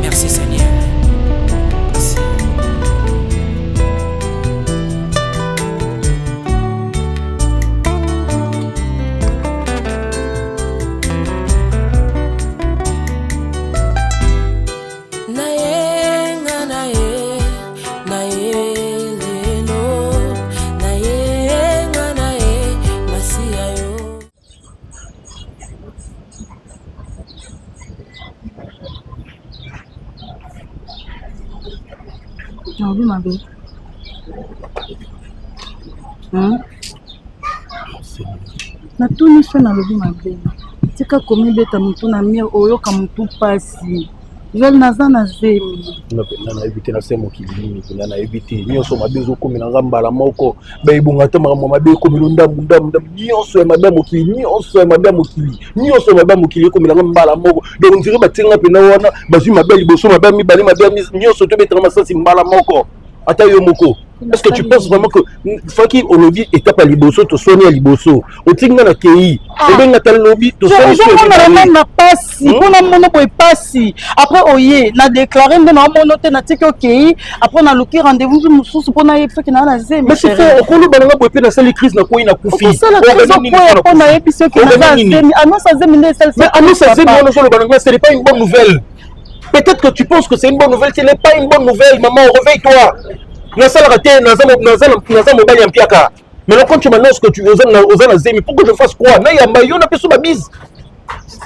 Merci Seigneur. Merci. Oui, ma belle. Na tout nous fait dans le ma belle. C'est que comme il est à mon tour na mire oyo comme tout passe. Je naza na zemi. Na éviter na semo kilini na éviter. Nyonso mabezo komi na ngambala moko. Ba ibunga te mama mabe komi ndambu ndambu. Nyonso mabe mokili, nyonso mabe mokili. Nyonso mabe mokili komi na ngambala moko. Donc on dirait ba tinga pena wana bazui mabe liboso mabe mi bali mabe nyonso to betanga masasi mbala moko. Ata yo moko. Est-ce que tu penses vraiment que Faki Olobi étape à Liboso, tu soignes à Liboso, au Tigna na Kei, et bien Natal Lobi, tu soignes à Liboso. Na passi, on a mono boy passi. Après oye, na déclaré na monote na tiki Kei, après na loki rendez-vous mususu pour na yefe na na zemi. Mais c'est fait, on le balanga boy pe na sali crise na koi na kufi. C'est la crise pour na épisode qui na zemi. Annonce zemi ne celle. Mais annonce zemi on le balanga, ce n'est pas une bonne nouvelle. Peut-être que tu penses que c'est une bonne nouvelle, ce n'est pas une bonne nouvelle, maman, réveille-toi. Mais quand tu m'annonces que tu veux aux Zemi, pourquoi je fasse quoi?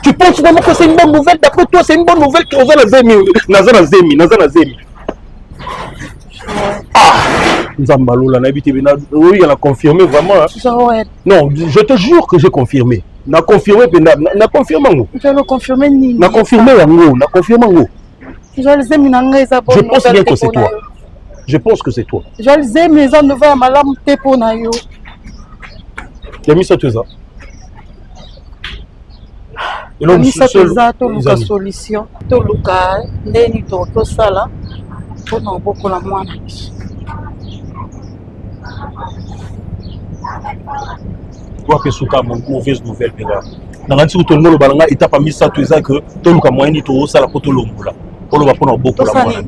Tu penses vraiment que c'est une bonne nouvelle? D'après toi, c'est une bonne nouvelle que aux Zemi. Ah, oui, elle a confirmé vraiment. Hein. Non, je te jure que j'ai confirmé. N'a confirmé, n'a confirmé. Je le confirmé ni. N'a confirmé n'a confirmé. Je pense bien que c'est toi. Je pense que c'est toi. Je les aime, les gens ne veulent pas la monter pour naïo. Tu as mis ça tout ça. Et là, mis ça tout ça, tu as une solution. Tu as une solution. Tu as beaucoup la moine. Toi, que c'est une mauvaise nouvelle. Dans la suite, tu as mis ça tout ça que tu as moyen de tout ça pour tout le monde. Pour le voir beaucoup la moine.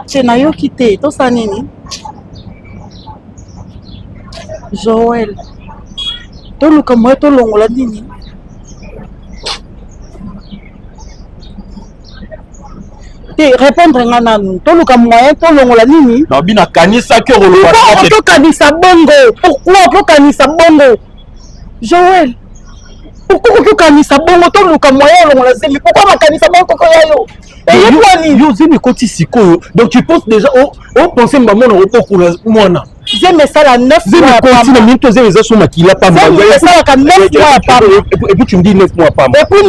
Tu n'as quitté, tu sais nini? Joël, tu le comme tu l'ongle nini? Répondre à nous. Tu le comme tu l'ongle nini? Non, bien kanisa que le pourquoi tu kanisa bongo? Pourquoi tu kanisa bongo? Joël, pourquoi tu kanisa bongo? Tu le comme l'ongle zemi. Pourquoi ma kanisa bongo koyayo? Donc tu penses déjà au penser maman au repos pour moi là. J'ai mis ça la 9 mois et puis tu me dis 9 mois pas. Et puis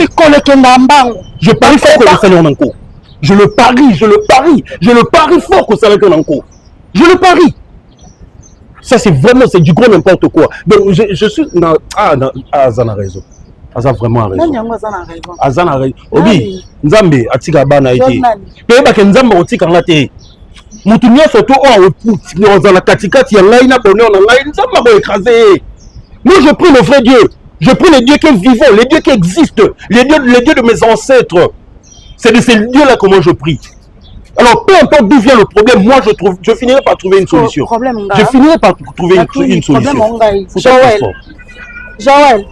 je parie fort que le salaire en cours. Je le parie fort que le salaire en cours. Je le parie. Ça c'est vraiment c'est du gros n'importe quoi. Donc je suis Azan a raison. Azan vraiment a raison. Azan a raison. Obi, Nzambe atika bana ite. Peba ke Nzambe otika ngate. Mutu nyonso to o dans la katikati ya ngai na bonheur na ngai Nzambe ko écraser. Moi je prie le vrai Dieu. Je prie les dieux qui sont vivants, les dieux qui existent, les dieux de mes ancêtres. C'est de ces dieux-là que moi je prie. Alors peu importe d'où vient le problème, moi je finirai par trouver une solution. Je finirai par trouver une solution. Joël. Joël!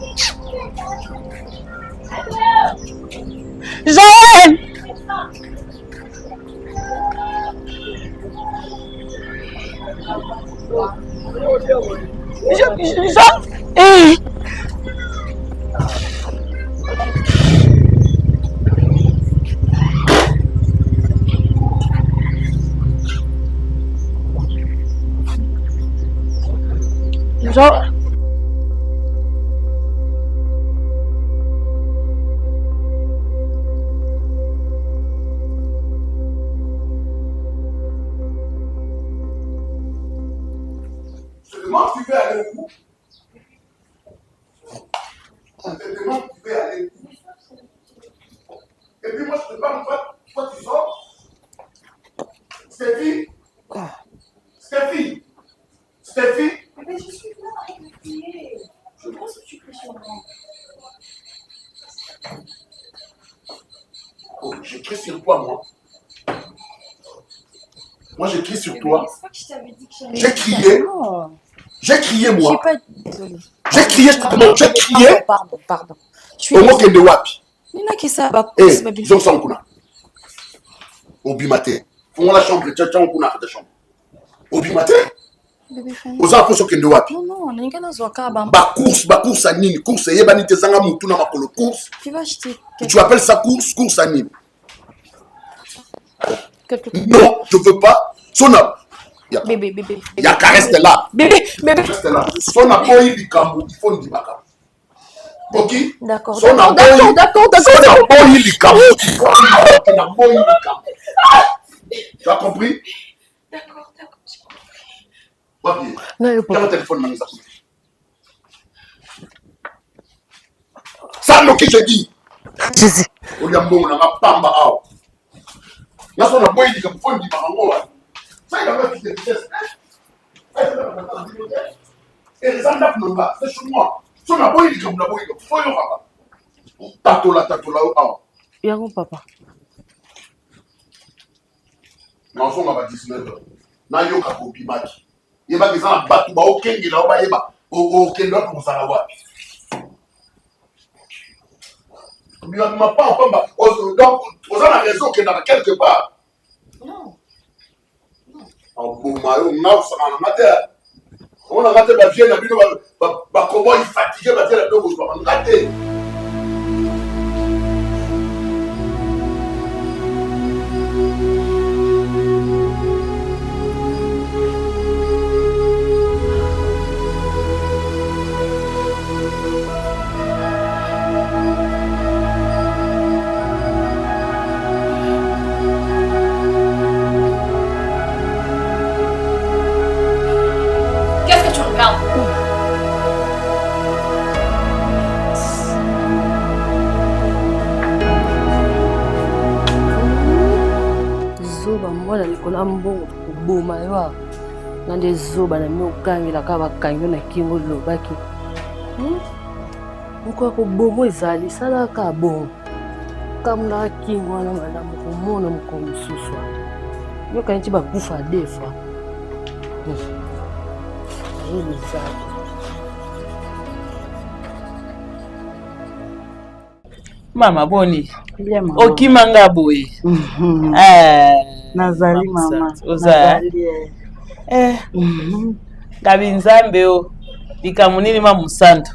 Comment tu veux aller où? On te demande tu veux aller où? Et puis moi je te parle, toi tu sors. Stéphie? Mais je suis là à écouter. Je pense que tu peux sur moi. Oh, j'écris sur toi, moi. Moi, j'écris sur toi. J'ai crié. J'ai crié, moi. Je suis pas désolée. J'ai crié, non, j'ai crié. Pardon. Je suis Au mot de Wapi. Nina qui ça va. Eh, Zong Sankuna. Au bimaté. Faut la chambre, tu as la chambre. Au bimaté. Aux enfants sont de Wapi. Non, on est qu'à zoaka bam. Course à Nini. Course, et Yébani Tezanga Moutuna Makolo. Course. Tu vas acheter. Tu appelles ça course à Nini. Non, je veux pas. Sona. Bébé. Il y a qu'à rester là. Bébé. Reste là. Sona boy du Kamou. Il faut une dibaka. Ok? D'accord. Sona boy du Kamou. Sona boy du Kamou. Tu as compris? D'accord. Papier. Quel est téléphone, Manisa? Ça, le qui je dis. Je sais. Oyambo, on a pas mbao. Là, on a boy du Kamou. Il faut ça, il a même fait des pièces. Et les gens n'ont pas, c'est chez moi. Si on a beau, il y a un boy, il faut y avoir. Tato là, Il y a mon papa. Non, on va 19h. Na yo ka kopi maki. Il va qu'ils ont battu, au Kengi là, au Kengi là, comme ça la voix. Mais on m'a pas encore. Donc, on a raison qu'il y en a quelque part. Non. On a raté la vieille, comment il fatigué, la vieille, on a raté. Mwana likola mbongo kuboma yo na ndezoba na mokangela ka bakangi na kingo lobaki mko ko bomo ezali sala ka bon kamla kingo na malamu komona mko mususu yo kanti bakufa defa Mama boni. Okimanga boye. Nazali mama. Nazali. Gabi nzambe o. Likambo nini ma musantu.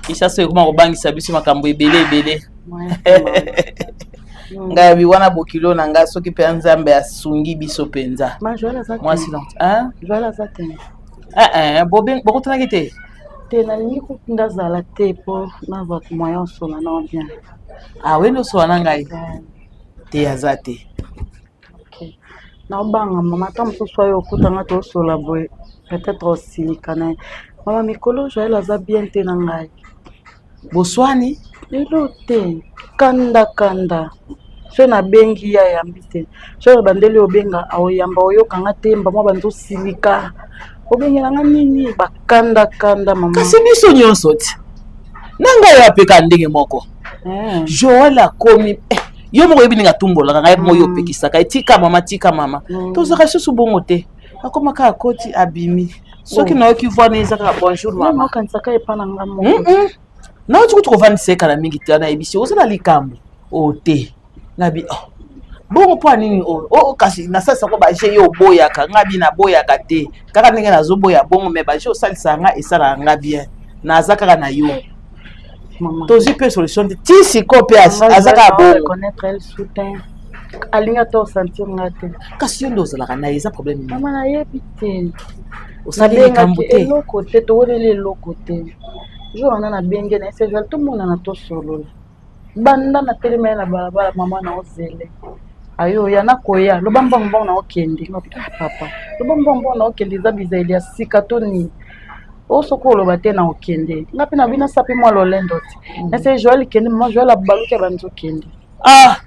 Kisha so ekoma kobangisa biso makambo ebele. Ngabi wana bokilo na nga soki pe nzambe asungi biso penza. Moi silence. Hein? Joala zatene. Bokutana kite. Tena ni kutinda zala te po na votre moyen sola na bien. Ah oui, nous sommes en Gaï. T'es azate. Ok. Na banga mama tam so soyo kutanga to sola boy. Peut-être aussi kana. Mama mikolo Joala za bien te na ngai. Boswani? Lelo te. Kanda. So na bengi ya yambite. So bandeli obenga aoyamba oyokanga temba mwa banzo silika. Obengela nga nini bakanda mama. Kasi biso nyonso ti. Nanga yo apeka ndenge moko. Joala komi yo moko yebi ninga tumbola ngai mo yo pekisaka etika mama. Tozaka susu bongo te. Akoma ka koti abimi. Soki na yoki voix nezaka bonjour mama. Mama kansaka epana nga mo. Na otu kutovani seka na mingi tana ebisi osala likambo. O te. Ngabi bongo po nini kasi na sasa ko ba je yo boyaka ngabi na boyaka te kaka ndenge nazo boya bongo me ba je osalisa nga esala nga bien na azaka na yo Maman. Tozi pe solution de ti sikope azaka bongo connaître elle soutien alinga to sentir ngate kasi yo ndozala kana eza problème mama na yebite osali likambo te loko te to wolele loko te jo wana na benge na ese tout le monde na to solo banda na telema na balabala mama na ozele ayo yana koya lobamba mbongo na okende papa lobamba mbongo na okende za bizeli ya sika to ni osoko loba te na okende ngapi na bina sapi mwa lolendo ti na se Joël kende mama Joël abaluka banzo kende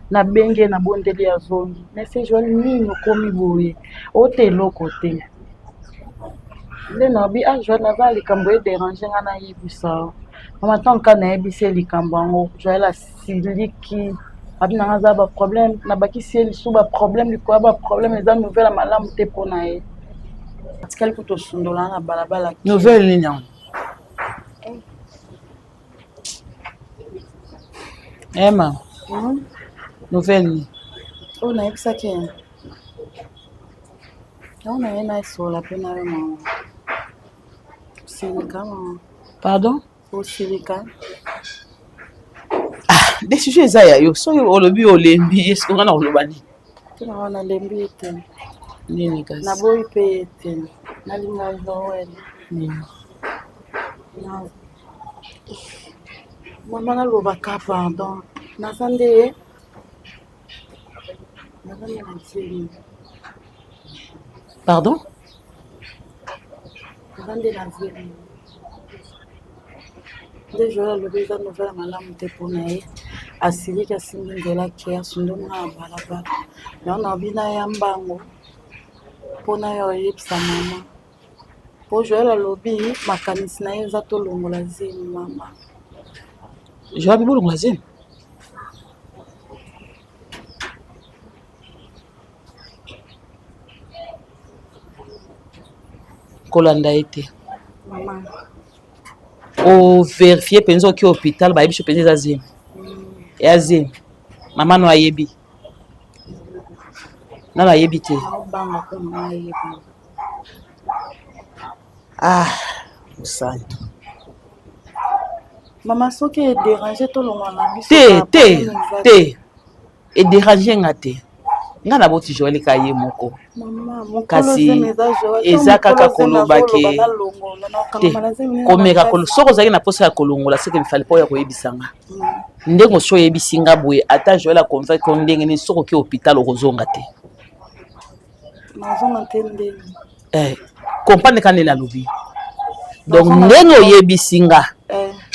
na benge na bondeli ya zongi na se Joël nini komi boye ote loko te le na bi Joël na va likambo e déranger nga na yebisa mama tanka na yebise likambo ngo Joël asiliki Abi na ngaza ba problème na bakisi eli sous ba problème liko ba problème eza nouvelle malamu te pona ye. Atikali kuto sundola na balabala. Nouvelle ni nyang. Emma. Nouvelle ni. Oh na yebisa ke. On a une sur la peine avec mon silica. Pardon? Au silica. Ah, des sujets ça yo. So yo olobi olembi est-ce qu'on a olobani? Tu na wana lembi ete. Nini kasi? Na boy pe ete. Na linga zoel. Nini? Na. Mama na loba ka pardon. Na sande. Na sande na sili. Pardon? Sande na sili. De jour le déjà nouvelle malamu te ponaye. Asili ka simbi ndela ke asundo na balaba. Na na bina ya mbango. Pona yo yipsa mama. Po joela lobi makanisi na ye za to longola zemi mama. Je vais bibolo ngazini. Kolanda ete. Mama. O vérifier penzo ki hôpital ba yebi penzo azim. E azim. Mama no ayebi. Na ayebi te. Banga ko mama yebi. Ah, o santo. Mama soki e déranger to longola biso. Te. E déranger ngate. Nga na boti joeli ka ye moko. Kasi eza kaka koloba ke te komeka kolo soko zaki na posa ya kolongola seke mifali po ya koyebisanga ndenge so yebisinga boye ata joela convaincre ndenge ni soko ki hôpital okozonga te comprendre kande na lobi donc ndenge oyebisinga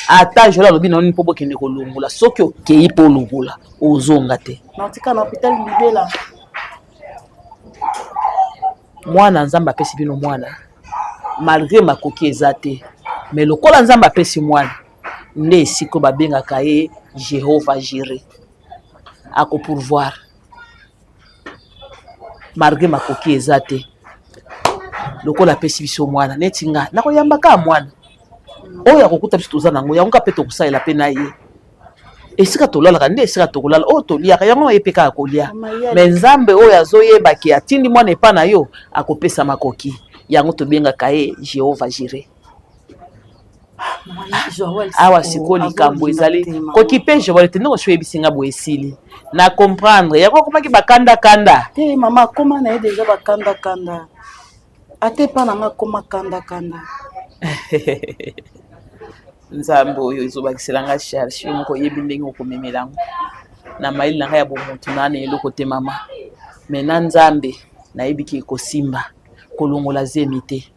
ata joela lobi na nini po bokende kolongola soki okei po longola ozonga te natika na hôpital libela mwana nzamba apesi bino mwana malgré makoki eza te mais lokola nzamba apesi mwana nde esiko babengaka ye Jehova Jireh akopourvoir malgré makoki eza te lokola apesi biso mwana neti nga nakoyambaka mwana oyo akokuta biso toza nango yango mpe tokosalela mpe na ye esika tolalaka nde esika tokolala oyo toliaka yango ye mpe kaka kolia me nzambe oyo azoyebaki atindi mwana epa na yo akopesa makoki yango tobengaka ye Jehova Jireh awa siko likambo ezali koki mpe jewale te ndenge so yebisinga boye esili na comprendre yango akomaki bakandakanda te mama akoma na ye deja bakandakanda ate epa nanga akoma kandakanda nzambe oyo ezobakiselanga charge yo moko oyebi ndenge okomemelango na mayele na ngai ya bomotu nana eloko te mama me na nzambe nayebiki ekosimba kolongola zemi te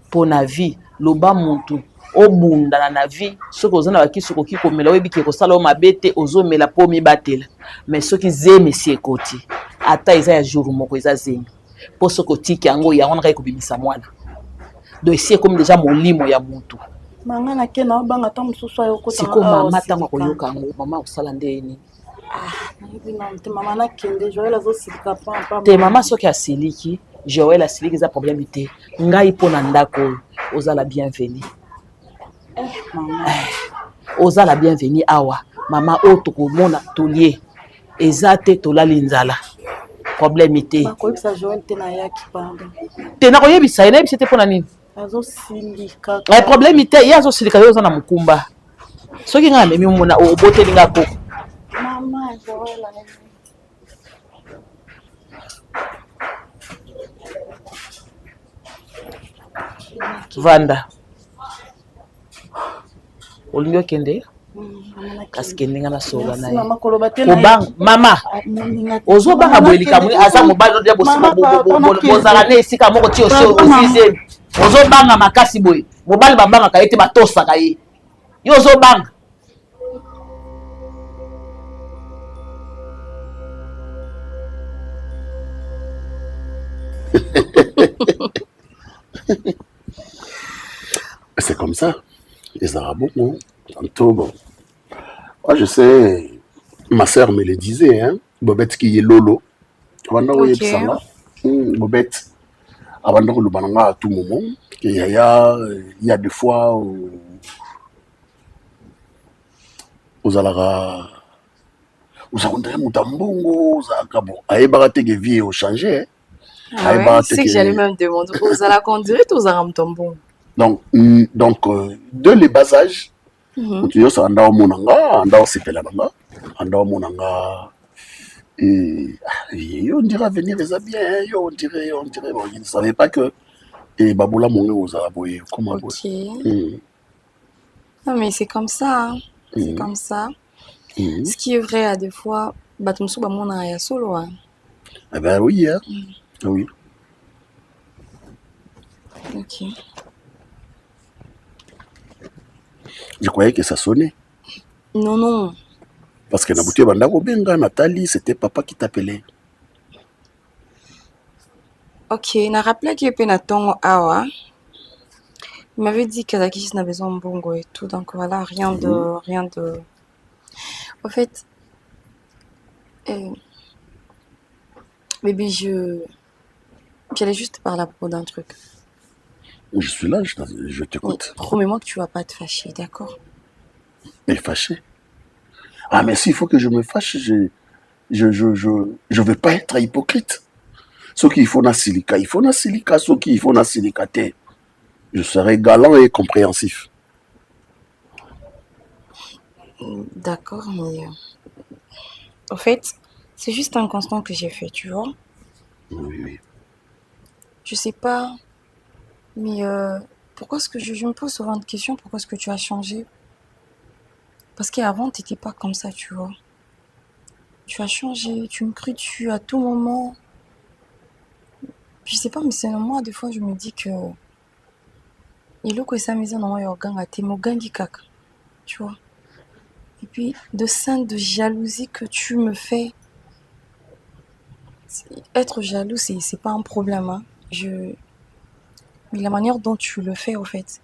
mpo na vie loba mutu obundana na vie soki oza na bakisi okoki komela oyebiki ekosala o mabe te ozomela mpo omibatela me soki zemi esi ekoti ata eza ya jour moko eza zemi mpo soki otiki yango yango na kai kobimisa mwana do esi ekomi deja molimo ya mutu manga na ke na obanga ta mosusu ayokota siko mama ntango akoyoka yango mama akosala nde nini te mama nakende Joël azosilika pa te mama soki asiliki Joël asiliki eza problème te ngai mpo na ndako oyo ozala bienvenu ozala bienvenu awa mama oyo tokomona tolie eza te tolali nzala problème te nakoyebisa Joël te nayaki pardon te nakoyebisa ye nayebisa te mpo na nini azosilika problème te ye azosilika yo oza na mokumba soki ngai amemi mona oboteli nga koko mama Joël vanda olingi okende kasi kende nga nasola na ye kobanga mama ozobanga boye likambo aza mobali bozala na esika moko ti osizemi ozobanga makasi boye mobali babangaka ye te batosaka ye yo ozobanga C'est comme ça. Les Arabes, bon, tantôt, bon. Moi, je sais, Ma sœur me le disait, hein. Bobette qui est Lolo. Ok. Bobette. Avant de le bananga à tout moment. Il y a des fois où vous allez vous avez un mutambongo, vous avez un vie au changer. Ah ouais, c'est que j'allais même demander. Vous allez conduire ou vous allez tomber? Donc, de les bas âges, tu sais, on a monanga, on a sepelananga, on a monanga. Et on dirait venir les habiller, on dirait, bon, je ne savais pas que et Baboula monga aux aboyés. Comment Ok. Non, mais c'est comme ça. Hein. C'est comme ça. Ce qui est vrai à des fois, Batumsu Bamona ya solo. Hein. Eh ben oui, hein. Oui. Ok. Je croyais que ça sonnait. Non, non. Parce que Nabouti Bandako Benga, Nathalie, c'était papa qui t'appelait. Ok, n'a rappelé qu'il y a ton awa. Il m'avait dit qu'Adakis n'a besoin de bongo et tout, donc voilà, rien de. En fait, bébé, j'allais juste parler à propos d'un truc. Je suis là, je t'écoute. Promets-moi que tu vas pas te fâcher, d'accord? Mais fâché. Ah, mais s'il faut que je me fâche, je veux pas être hypocrite. Ce qu'il faut na silica, ce qu'il faut na silicaté. Je serai galant et compréhensif. D'accord, mais en fait, c'est juste un constat que j'ai fait, tu vois. Oui. Je sais pas, mais pourquoi est-ce que je me pose souvent de questions, pourquoi est-ce que tu as changé? Parce qu'avant, t'étais pas comme ça, tu vois. Tu as changé, tu me cries dessus à tout moment. Je sais pas, mais c'est moi, des fois, je me dis que il est sa maison dans mon gang à Temogangi kaka, tu vois. Et puis, de scènes de jalousie que tu me fais. Être jaloux, c'est pas un problème, hein. Mais la manière dont tu le fais, au fait,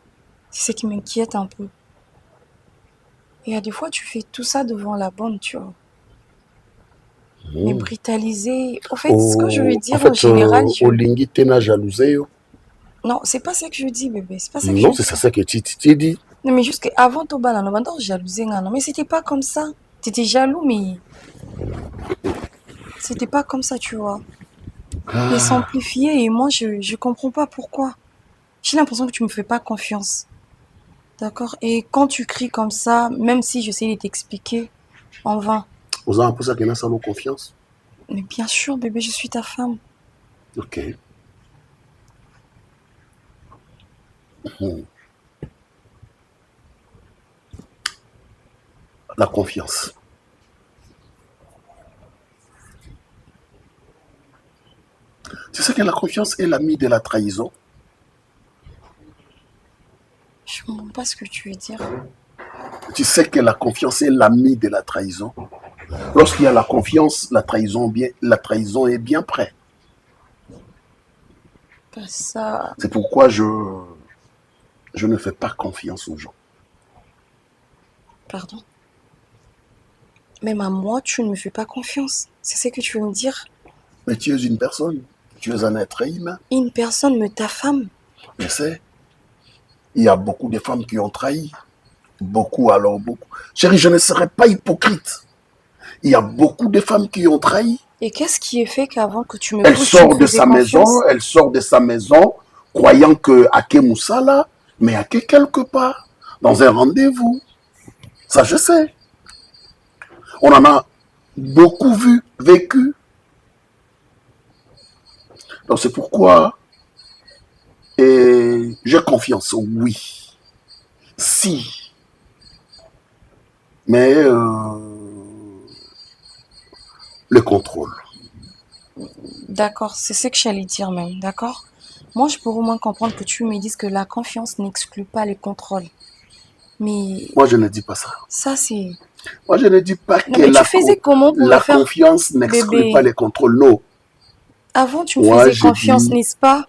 c'est ce qui m'inquiète un peu. Et à des fois, tu fais tout ça devant la bonne, tu vois. Mais brutaliser. Au fait, ce que je veux dire en général. Olingi tena jalousé. Non, c'est pas ça que je dis, bébé. C'est pas ça que Non, je c'est dis. ça que tu dis. Non, mais juste avant ton bal, on jalousé, non. Mais c'était pas comme ça. T'étais jaloux, mais. C'était pas comme ça, tu vois. Et s'amplifier, et moi, je comprends pas pourquoi. J'ai l'impression que tu me fais pas confiance. D'accord? Et quand tu cries comme ça, même si j'essaie de t'expliquer, en vain. Vous avez un peu ça qui n'a pas confiance. Mais bien sûr, bébé, je suis ta femme. Ok. La confiance. Tu sais que la confiance est l'ami de la trahison. Je ne comprends pas ce que tu veux dire. Tu sais que la confiance est l'ami de la trahison. Lorsqu'il y a la confiance, la trahison est bien près. Ça... C'est pourquoi je ne fais pas confiance aux gens. Pardon? Même à moi, tu ne me fais pas confiance. C'est ce que tu veux me dire? Mais tu es une personne. Tu es un être humain. Une personne, mais ta femme. Je sais. Il y a beaucoup de femmes qui ont trahi. Beaucoup, alors beaucoup. Chérie, je ne serai pas hypocrite. Il y a beaucoup de femmes qui ont trahi. Et qu'est-ce qui est fait qu'avant que tu me Elle sort de sa maison, croyant que Ake Moussala, mais Ake quelque part, dans un rendez-vous. Ça, je sais. On en a beaucoup vu, vécu. Donc, c'est pourquoi j'ai confiance, oui. Si. Mais le contrôle. D'accord, c'est ce que j'allais dire même, d'accord? Moi, je pourrais au moins comprendre que tu me dises que la confiance n'exclut pas le contrôle. Mais... Moi, je ne dis pas ça. Ça, c'est... Moi, je ne dis pas que la confiance n'exclut pas le contrôle, non. Avant, tu me faisais confiance, n'est-ce pas?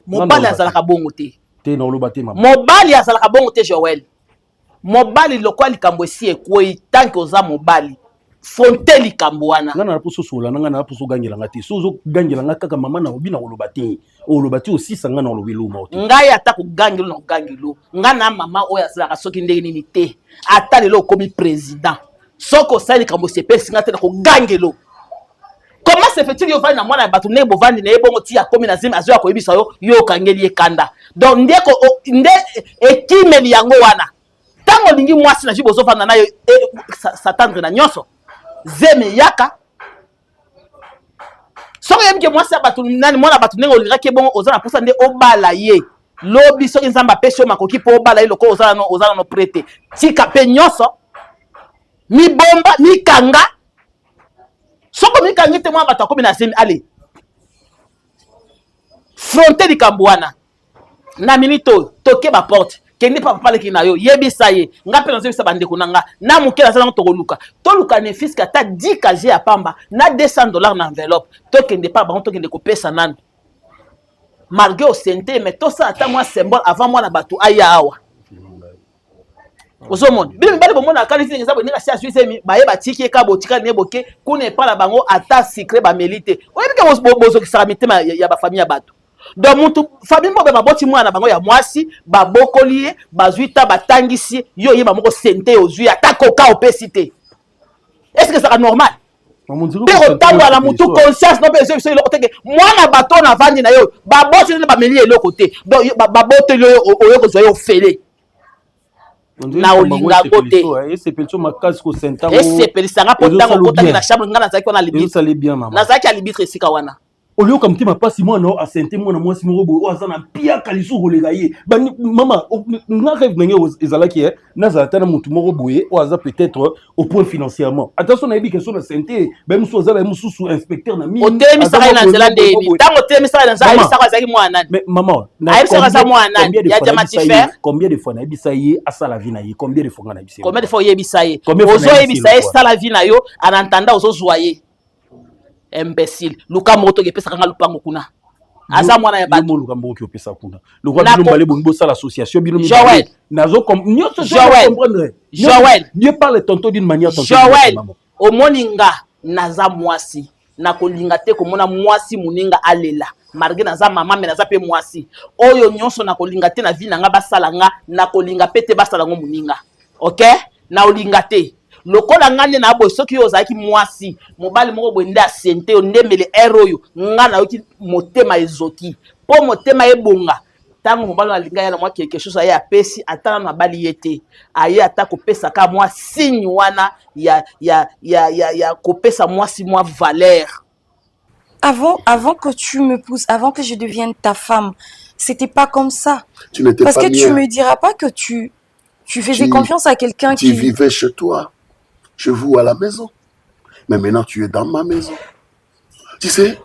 Mobali azalaka bongo te. Te na oloba te mama. Mobali azalaka bongo te Joël. Mobali lokwa likambo esi ekwei tant que oza mobali. fronte likambo wana nga na poso sola nga na poso gangela ngati sozo gangela nga kaka mama na obi na olobati aussi sanga na olobi luma ote ngai ata ko gangelo na gangelo nga na mama oya sala soki ndenge nini te ata lelo komi président soko sali kambo sepesi nga te ko gangelo. Comment se fait-il yo vandi na mwana batu ne bovandi na ebongo ti akomi na zemi azo akoyebisa yo kangeli ekanda donc ndeko nde ekimeli yango wana tango lingi mwasi na jibo zovanda na yo s'attendre na nyonso zeme yaka soki yebike mwasi ya batu nani mwana batu ndenge olingaki ebongo oza na posa nde obala ye lobi soki nzambe apesi yo makoki mpo obala ye loko oza no prete tika mpe nyonso mibomba mikanga soko mikangi te mwa bato akomi na zemi ale fronte likambo wana na minute oyo toke baporte kende papa paleki na yo yebisa ye nga mpe nazobisa bandeko na nga na moke naza nango tokoluka toluka ne fiske ata 10 kg ya pamba na $200 na enveloppe tokende pa bango tokende kopesa nanu malgré osente mais tosala ata mwa symbole avant mwana bato aya awa ozomona bino mibali bomona akali ndenge eza bonenga si asui baye batiki eka botika ne boke kuna epala bango ata secret bamelite oyebike bozokisaka mitema ya bafamille ya bato donc mutu famille mbobe baboti mwana bango ya mwasi babokoli ye bazwi ta batangisi yo yeba moko sente ozwi ata koka opesi te est-ce que ça normal pe otambola na mutu conscience no mpe ezo biso eloko teke mwana bato na vandi na yo baboti nde bameli eloko te donc baboteli oyo kozwa yo ofele na olinga kote esepelisanga mpo ntango okotaki na chambre nga nazalaki wana libitre nazalaki ya libitre esika wana olioka mtima pasi mwana asente mwana mwasi moko boye aza na piaka lisusu kolega ye mama nga rêve ndenge ezalaki nazala ata na motu moko boye oyo aza peut-être au point financièrement attention nayebi question na sente bamosusu azala mosusu inspecteur na mine otelemisaka ye na nzela ndeni ntango otelemisaka na nzela ayebisaka azalaki mwana nani mama ayebisaka aza mwana nani ya diamatifer combien de fois nayebisa ye asala vie na ye combien de fois nga nayebisa ye combien de fois oyebisa ye ozoyebisa ye sala vie na yo anantanda ozozwa ye imbécile luka moko tokepesaka nga lupango kuna aza mwana ya bato luka moko kiopesa kuna luka bino mbale bongo bosala association bino Joël nazo nyonso comprendre Joël Dieu parle tantôt d'une manière tantôt Joël omoni nga naza mwasi nakolinga te komona mwasi muninga alela malgré naza mama me naza pe mwasi oyo nyonso nakolinga te na vie na nga basala nga nakolinga pe te basala ngo muninga ok na olinga te lokola ngane na boy soki yo ozaki mwasi mobali moko boy nda sente yo ndemele ero yo ngana yoki motema ezoki po motema ebonga tango mobali alinga ya na mwa quelque chose aya pesi atana na bali yete aye ata kopesa ka mwa signe wana ya kopesa mwasi mwa valeur. Avant que tu me pousses, avant que je devienne ta femme, c'était pas comme ça. Tu n'étais Parce pas que bien. tu me diras pas que tu faisais confiance à quelqu'un qui... Tu vivais chez toi, chez vous à la maison. Mais maintenant, tu es dans ma maison. Tu sais,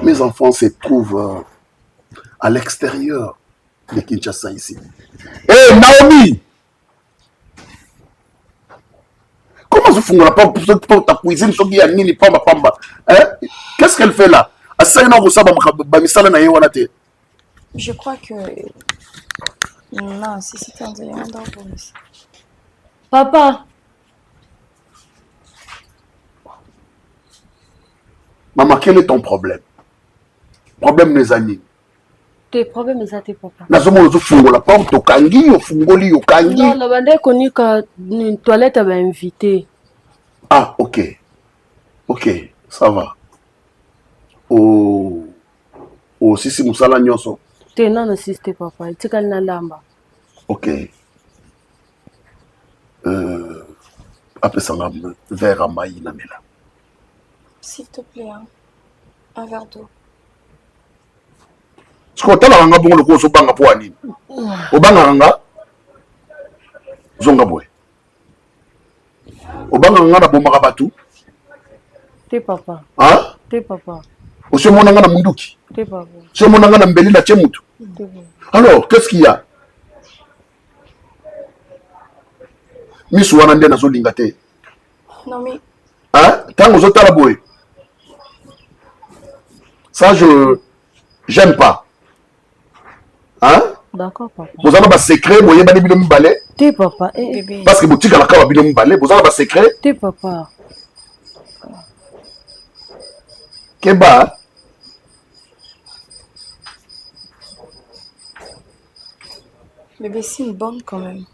mes enfants se trouvent à l'extérieur de Kinshasa ici. Hé, Naomi! Comment se font pour ta cuisine? Qu'est-ce qu'elle fait là? Je crois que... Non, si c'était un élément d'ordre. Papa. Maman, quel est ton problème? Problème des amis. Tes problèmes, c'est tes papa. Nazomo fungo la porte au kangi, au fungoli au kangi. Non, la bande connu que une toilette avait invité. Ah, ok. Ok, ça va. Oh, sisi musala nyonso. T'es non assisté papa, tu calmes la lamba. Ok. Après ça, verre à maï namela. S'il te plaît, hein. Un verre d'eau. Ce qu'on t'a là, bon le gros au banga pour ani. Au banga ranga. Zonga boy. Au banga ranga na bomba rabatu. T'es papa. Hein? T'es papa. Au se monanga na munduki. T'es papa. Se monanga na mbeli na chemutu. Alors, qu'est-ce qu'il y a? Miss Wanande na Zolingate. Non mais... Hein? Tango Zotala boy. Ça, j'aime pas. Hein? D'accord, papa. Vous avez un secret, vous avez un balai. T'es papa. Bébé. Parce que boutique à la cave bino mbalé, vous avez un secret. T'es papa. Keba. Bébé, c'est une bonne quand même.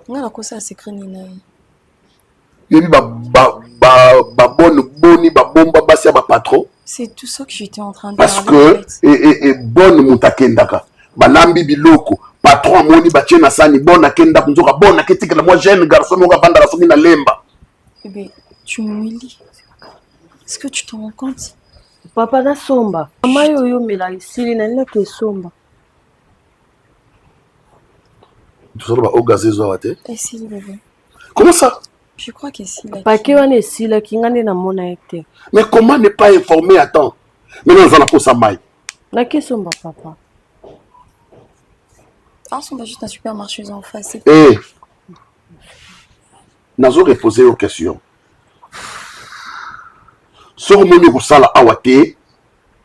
On a la cosa à secret Nina. Yebi bonne boni bomba basia ba patron. C'est tout ça que j'étais en train de Parce parler, que en fait. et bonne mutakendaka. Balambi biloko. Patron moni batie na sani bonne akenda kunzoka bonne aketika la moi jeune garçon nga banda la somi na lemba. Bébé, tu m'humilies. Est-ce que tu te rends compte? Papa na somba. Mama yo mela isili na nina ke somba. Tu sais pas au gazé zoate. Et si, bébé? Comment ça? Je crois que si. Pake wana esila kingane na mona ete. Mais comment ne pas informer à temps? Mais non, on a pas ça maille. Na ke somba papa. Ah, on va juste un supermarché en face. Eh, nazo reposer aux questions. Sur mon niveau sala awate,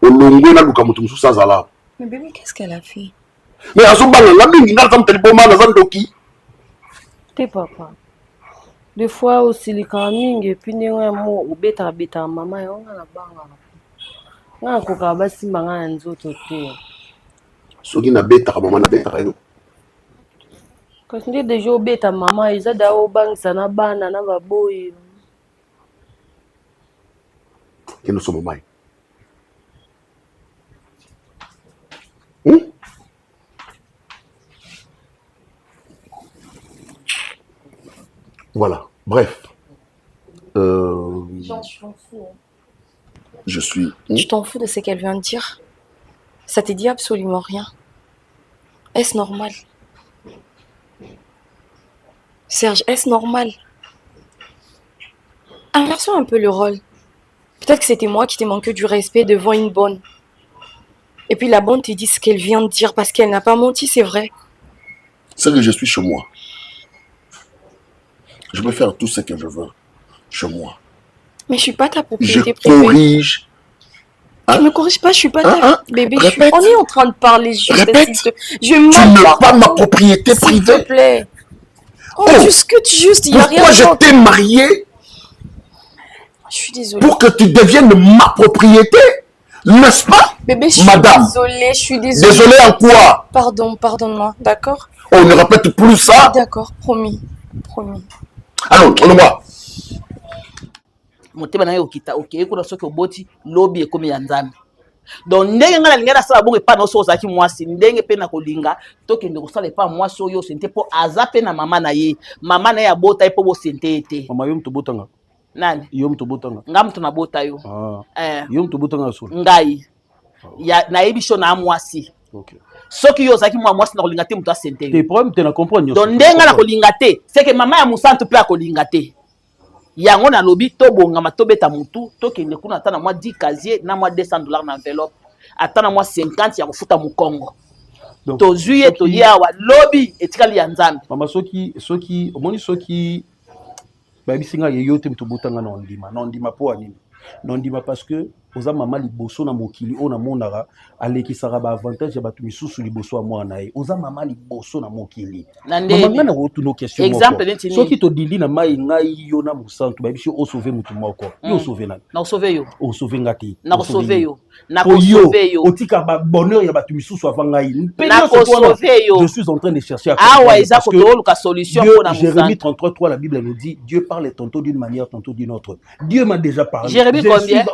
au longo na luka mutu mususa zala. Mais bébé, qu'est-ce qu'elle a fait? Mais azo bala la mingi na zam teleboma na zam doki. T'es papa. Des fois aussi les mingi puis ne mo ubeta beta mama yo na banga. Na ko ka basi manga na nzoto te. Soki na beta ka mama na beta yo. Quand tu dis déjà ubeta mama iza da o bangisa na bana na baboyi. Que nous sommes maille. Voilà, bref. Genre, je t'en fous. Je suis. Tu t'en fous de ce qu'elle vient de dire? Ça te dit absolument rien. Est-ce normal? Serge, est-ce normal? Inversons un peu le rôle. Peut-être que c'était moi qui t'ai manqué du respect devant une bonne. Et puis la bonne te dit ce qu'elle vient de dire parce qu'elle n'a pas menti, c'est vrai. C'est que je suis chez moi. Je peux faire tout ce que je veux chez moi. Mais je suis pas ta Je propriété privée. corrige. Tu me corriges pas, je suis pas ta... Bébé, Répète. on est en train de parler juste. Répète. Je Tu n'es pas ma propriété S'il te privée. plaît. Oh, juste, il n'y a rien Pourquoi je d'autre. t'ai marié? Je suis désolée. Pour que tu deviennes ma propriété, n'est-ce pas? Bébé, je suis Madame. désolée, je suis désolée. Désolé en quoi? Pardonne-moi, d'accord? On ne répète plus ça. D'accord, promis. Alors, moi. motema na yo okita okeye kuna soki oboti lobi ekomi ya nzambe donc ndenge nga nalinga nasala bongo epa na oso ozalaki mwasi ndenge mpe na kolinga tokende kosala epa mwasi oyo osente mpo aza mpe na mama na ye abota ye mpo bosente ye te. Mama yo mutu botanga. Nani? Yo mutu botanga. Nga mutu nabota yo. Yo mutu botanga solo. Ngai nayebi so na mwasi. Okay. Soki yo ozalaki mwa mwasi na kolinga te mutu asente yo. Tes problèmes te na comprendre. Donc ndenge na kolinga te c'est que mama ya musantu mpe akolinga te. Yango na lobi to bongama to beta mutu to kende kuna ata na mwa 10 casier na mwa $200 na enveloppe ata na mwa 50 ya kofuta mukongo to juillet to yawa lobi etikali ya nzambe. Mama soki omoni soki ba bisinga yeyo te mutu botanga na ndima po anini na ndima parce que oza mama liboso na mokili ona monara alekisaka ba avantage ya batu misusu liboso ya mwana ye oza mama liboso na mokili mama ngana ko no question exemple neti soki to dili na mai ngai yo na musantu ba biso o sauver mutu moko yo sauver na sauver yo o sauver ngati na ko sauver yo na ko sauver yo otika ba bonheur ya batu misusu avant ngai na ko sauver yo. Je suis en train de chercher ah ouais ils a ko to ka solution pour na Jérémie 33:3 la Bible nous dit Dieu parle tantôt d'une manière tantôt d'une autre. Dieu m'a déjà parlé. Jérémie combien?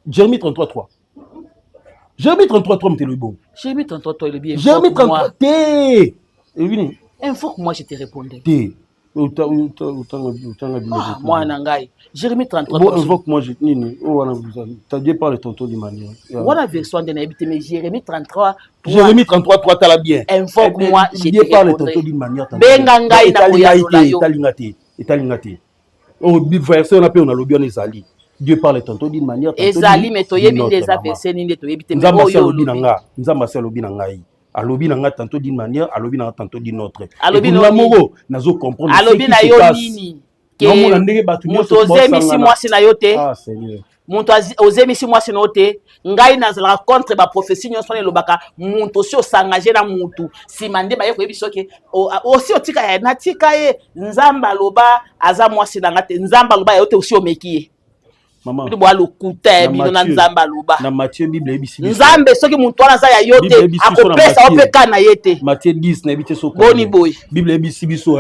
Jérémie 33:3. Jérémie 33:3 m'était le bon. Jérémie 33:3 le bien. Jérémie 33 t'es. Il faut que moi je te réponde. T'es. Moi nangai. Jérémie 33. Bon, invoque moi je nini. Oh wana t'as Dieu parle tantôt d'une manière. Voilà version de n'habite mais Jérémie 33. Jérémie 33:3 t'as la bien. Invoque moi je te Dieu parle tantôt d'une manière. Benga ngai na koyanola yo. Etalingate. Oh verset on appelle on a lobi on ezali. Dieu parle tantôt d'une manière tantôt d'une autre. Ezali mais toyebi des affaires nini toyebi te mais oyo lobi na ngai. Alobi nanga tantôt d'une manière, alobi nanga tantôt d'une autre. Alobi na moko nazo comprendre alobi na yo nini ke moto misi mwasi na yo te. Ah Seigneur. Muntu ozemisi mwasi no te ngai nazala contre ba prophétie nyonso ne lobaka muntu si osangaje na muntu simande ba yeko yebisoke osi otika ya natika ye nzamba loba aza mwasi na ngate nzamba loba yote osi omekie Maman. Ndi bwa lokuta bino na nzamba loba. Na Matthieu Bible ebisi. Nzambe soki muntu wana za ya yote akopesa opeka na yete. Matthieu 10 na ebite soko. Boni boy. Bible ebisi biso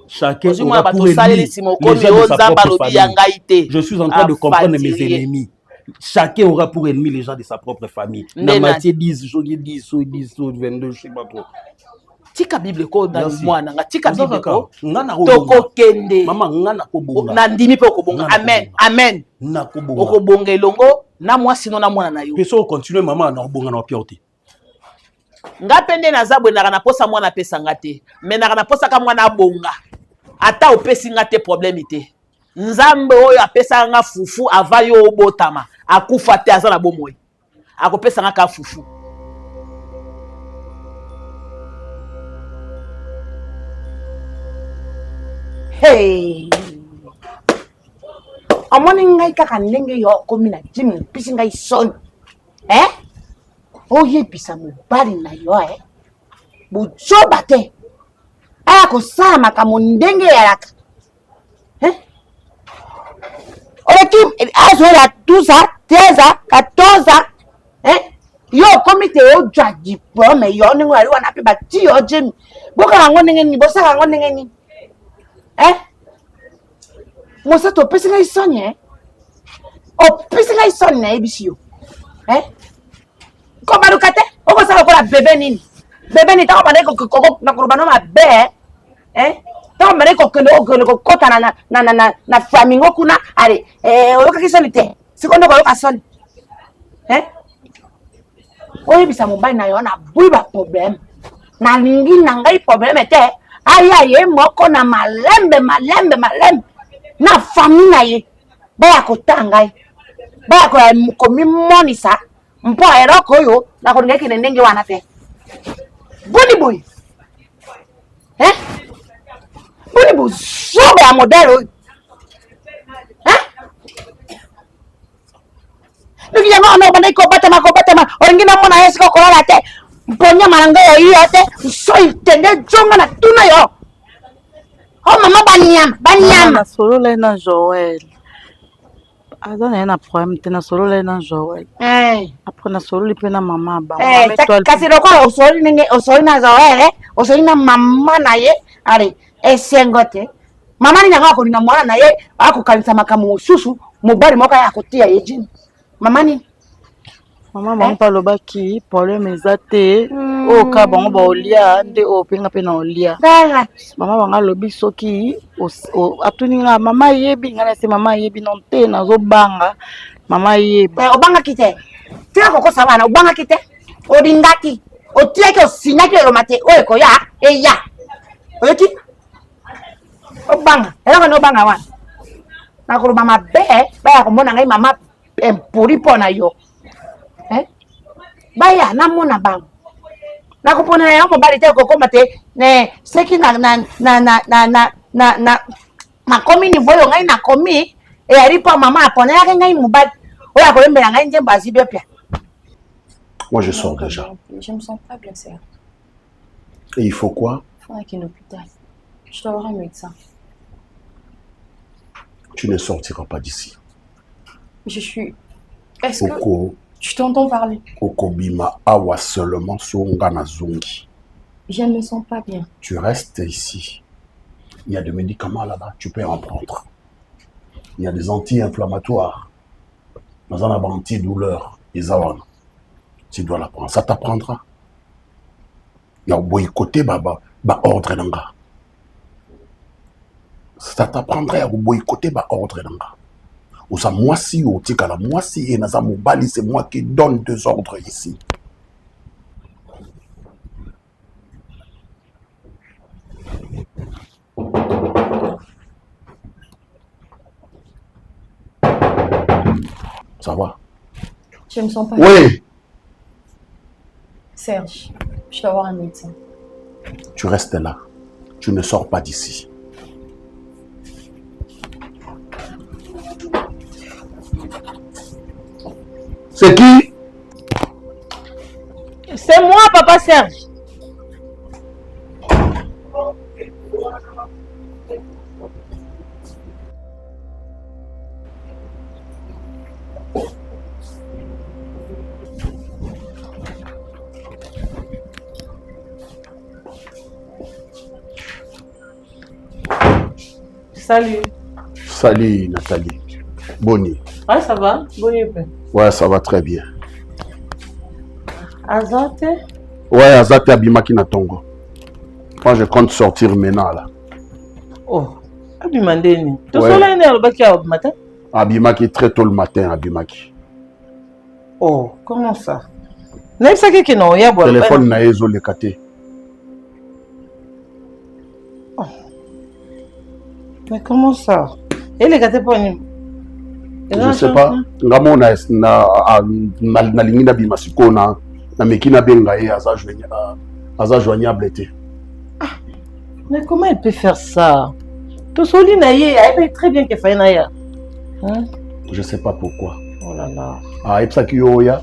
chacun aura pour ennemi les gens de sa propre famille. Je suis en train de comprendre mes ennemis. Chacun aura pour ennemi les gens de sa propre famille. Dans Matthieu 10, 22, je sais pas trop. Tika Bible ko na mwana nga tika Bible ko ngana toko kende mama ngana ko bonga na ndimi pe ko bonga amen amen na ko bonga ko bonga elongo na mwasi no na mwana na yo peso continuer mama na bonga na piauté nga pende na zabwe na posa mwana pesa ngate mais na posa ka mwana bonga ata opesi ngate problème ite nzambe oyo apesa nga fufu ava yo obotama akufa te aza na bomoi akopesa nga ka fufu. Hey, amoni ngai kaka ndenge yo komi na jimi pisi ngai son oyebisa mobali na yo buzoba te aya kosala makambo ndenge yalaka oleki azoela 12 ans 13 ans 14 ans yo komi te ojwa diplome yo ndenge ali wana mpe bati yo jimi boka yango ndenge nini bosaka yango ndenge nini Mosa to pesi ngai soni o pesi ngai soni na ebisi yo ko barukate o ko sala ko la bébé nini bébé ni ta ko bande ko na kurubano ma be ta ko bande ko kota na flamingo kuna ale o ka kisoni te sikondo ko ka soni o ebisa mobali na yo na buiba problème na lingi na ngai problème te aya ye moko na malembe na famille na ye baya kotanga baya ko mimonisa mpo eroko yo na ko ngeke ndenge wana te boni boy boni boy sobe ya modelo Nuki ya ngao banda ko batama orangina mona yesi ko kolala te mponya maranga yo yote so itende jonga na tuna yo. Oh mama banyama solo la na Joël azana na problème te na solo la na Joël après na solo lipe na mama ba kasi roko osoli na Joël osoli na mama na ye ale esengote mama ni ngako ni na mwana na ye akokanisa makamu susu mobali moka ya kotia ye jini mama ni mama bango lobaki problème ezate o ka bango ba olia nde o penga pe na olia mama banga lobi soki atuninga mama yebi ngana se mama yebi non te nazo banga mama yeba obanga kite tia koko sabana obanga kite odingaki otia ke osinyaki lo mate o ko ya eya oyeki obanga era no banga wana na ko mama be ba ko mona ngai mama empuri pona yo baya na mona bang na kupona ya mobali te kokoma te ne seki na makomi ni voyo ngai na komi e aripa mama apona ya ngai mobali oya ko lembela ngai nje bazi bepia. Moi je sors déjà. Je me sens pas bien, c'est. Et il faut quoi? Il faudrait qu'il y ait un hôpital. Je dois voir un médecin. Tu ne sortiras pas d'ici. Je suis. Est-ce que Oko, tu t'entends parler? Okobima awa seulement songa na zongi. Je ne me sens pas bien. Tu restes ici. Il y a des médicaments là-bas, tu peux en prendre. Il y a des anti-inflammatoires. Dans un antidouleur, Isawan. Tu dois la prendre. Ça t'apprendra. Il y a boycotté ordre nanga. Ça t'apprendra à boycotter ordre nanga. Ou ça moi si ou tika la moi si et naza mobali c'est moi qui donne deux ordres ici. Ça va? Je me sens pas bien. Oui. Serge, je dois voir un médecin. Tu restes là. Tu ne sors pas d'ici. C'est qui? C'est moi, papa Serge. Salut. Salut Nathalie. Bonnie. Ouais, ça va? Bonnie. Ouais, ça va très bien. Azate? Ouais, Azate Abimaki Natongo. Moi, je compte sortir maintenant là. Oh, Abimandeni. Tu Ouais. es là le matin? Abimaki très tôt le matin, Abimaki. Oh, comment ça? N'est-ce pas que non, il y a boire. Téléphone na ezo le kate. Mais comment ça? Et les gâteaux pour nous? Je sais pas. Ngamo na lingi na bimasiko na mekina benga ye aza joignable été. Mais comment elle peut faire ça? Tout soli na ye, elle peut très bien que faille na ya. Je sais pas pourquoi. Oh là là. Ah, et ça qui oya?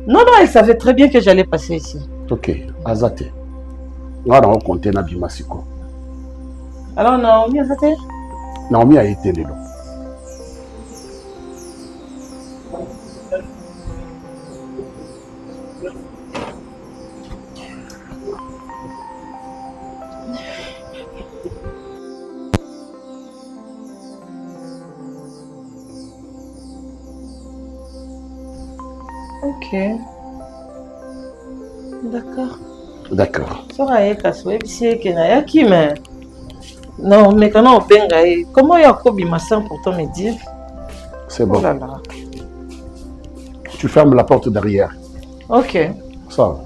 Non, non, elle savait très bien que j'allais passer ici. Ok, Azate. Nga na compter na bimasiko. Alors Naomi, Azate? Naomi a été lelo. Ok. D'accord. D'accord. Ça va être à souhait, c'est que na qui mais non, mais quand on benga, comment il y a Kobi Massin pour toi me dire? C'est bon. Oh là là. Tu fermes la porte derrière. Ok. Ça va.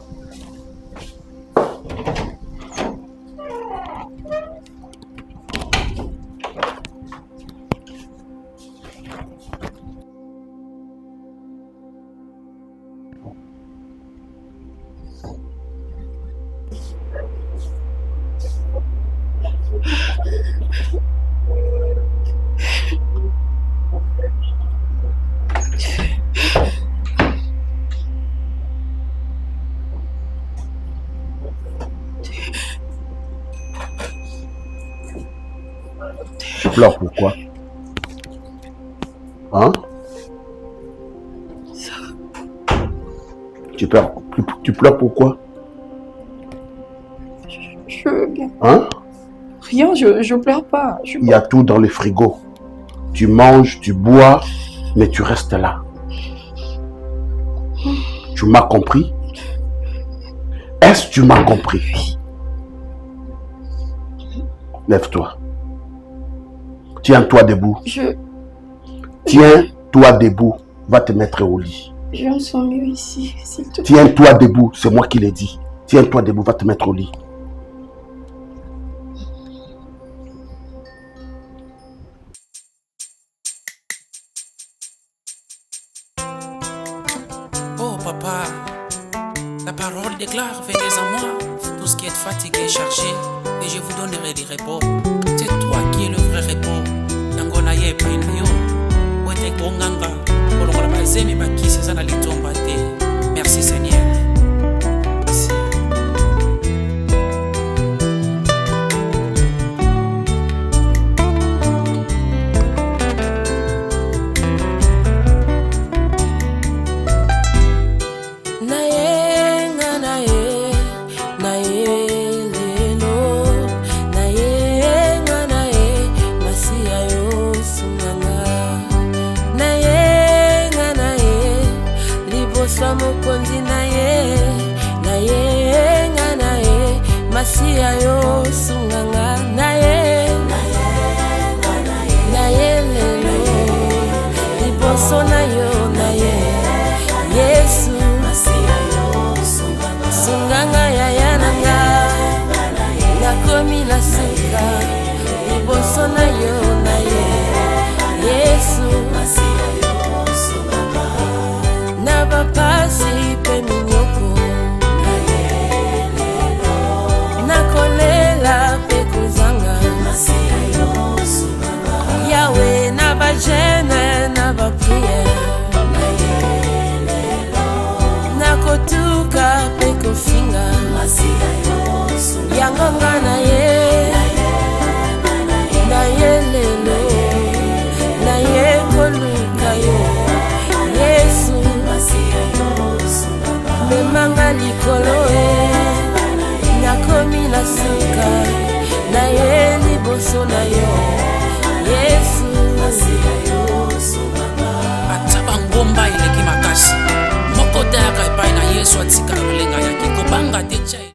Tu pleures pourquoi? Hein? Tu pleures pourquoi? Je veux bien. Hein? Rien, je pleure pas. Il y a tout dans le frigo. Tu manges, tu bois, mais tu restes là. Tu m'as compris? Est-ce que tu m'as compris? Lève-toi. Tiens-toi debout. Tiens-toi debout. Va te mettre au lit. Je me sens mieux ici, s'il te plaît. Tiens-toi debout. C'est moi qui l'ai dit. Tiens-toi debout. Va te mettre au lit. Oh papa, la parole déclare, venez à moi, tout ce qui est fatigué, chargé, et je vous donnerai du repos. C'est toi qui es le vrai repos. Nangona ye painayo, wete konganga, kolongola bazemi bakisi sana litomba te. Merci Seigneur. Merci. Masia yo sunganga naye lelo liboso na yo naye Yesu masia yo sunganga ya nanga nakomi na suka liboso na yo naye Yesu masia yo sunganga na bapasi pe minyoko nakolela pe kozanga Yahweh na ba jeune na ba prière omemanga likolo nakomi na suka na ye liboso na yo Yesu ata bangomba eleki makasi moko tayaka epai na Yesu atikala kolenga yaki kobanga te